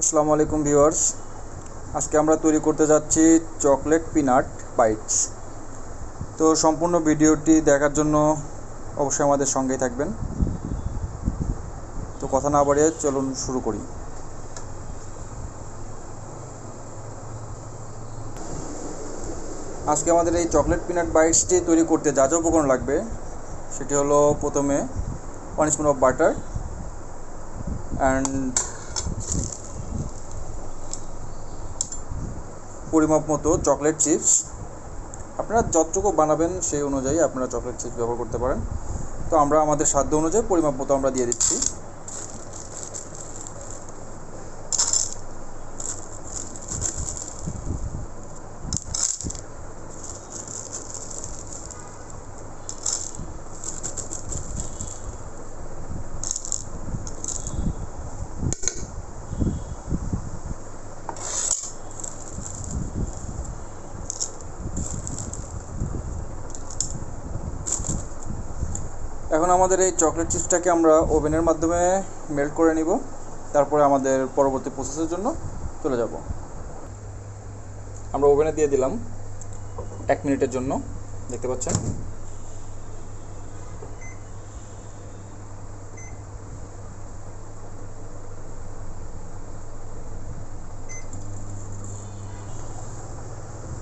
আসসালামু আলাইকুম ভিউয়ার্স, আজকে আমরা তৈরি করতে যাচ্ছি চকলেট পিনাট বাইটস। তো সম্পূর্ণ ভিডিওটি দেখার জন্য অবশ্যই আমাদের সঙ্গেই থাকবেন। তো কথা না বাড়িয়ে চলুন শুরু করি। আজকে আমাদের এই চকলেট পিনাট বাইটসটি তৈরি করতে যা যা উপকরণ লাগবে সেটি হলো প্রথমে 1 স্পুন অফ বাটার অ্যান্ড পরিমাপ মতো চকলেট চিপস। আপনারা যতটুকু বানাবেন সেই অনুযায়ী আপনারা চকলেট চিপস ব্যবহার করতে পারেন। তো আমরা আমাদের সাধ্য অনুযায়ী পরিমাপ মতো আমরা দিয়ে দিচ্ছি। এখন আমাদের এই চকলেট চিপসটাকে আমরা ওভেনের মাধ্যমে মেল্ট করে নিব। তারপরে আমাদের পরবর্তী প্রসেসের জন্য চলে যাব। আমরা ওভেনে দিয়ে দিলাম 1 মিনিটের জন্য, দেখতে পাচ্ছেন।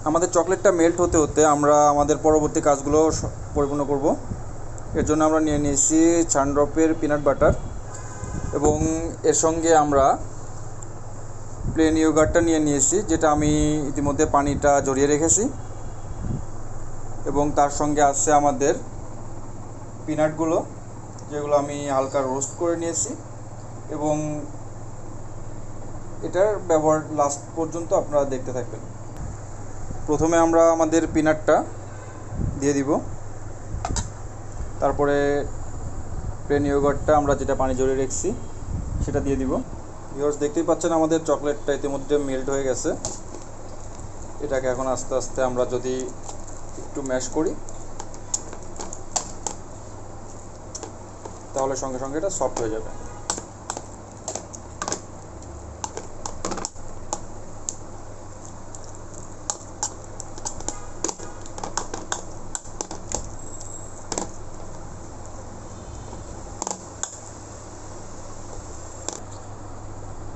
আমাদের চকলেটটা মেল্ট হতে হতে আমরা আমাদের পরবর্তী কাজগুলো পরিপূর্ণ করব। এর জন্য আমরা নিয়ে নিয়েছি সানড্রপের পিনাট বাটার এবং এর সঙ্গে আমরা প্লেন ইয়োগার্টটা নিয়ে নিয়েছি, যেটা আমি ইতিমধ্যে পানিটা ঝরিয়ে রেখেছি, এবং তার সঙ্গে আছে আমাদের পিনাটগুলো, যেগুলো আমি হালকা রোস্ট করে নিয়েছি, এবং এটার ব্যবহার লাস্ট পর্যন্ত আপনারা দেখতে থাকবেন। প্রথমে আমরা আমাদের পিনাটটা দিয়ে দিব, তারপরে প্লেন ইয়োগার্টটা আমরা যেটা পানি ঝরিয়ে রেখেছি সেটা দিয়ে দিব। ভিউয়ার্স, দেখতেই পাচ্ছেন আমাদের চকলেটটা ইতিমধ্যে মেল্ট হয়ে গেছে। এটাকে এখন আস্তে আস্তে আমরা যদি একটু ম্যাশ করি তাহলে সঙ্গে সঙ্গে এটা সফট হয়ে যাবে।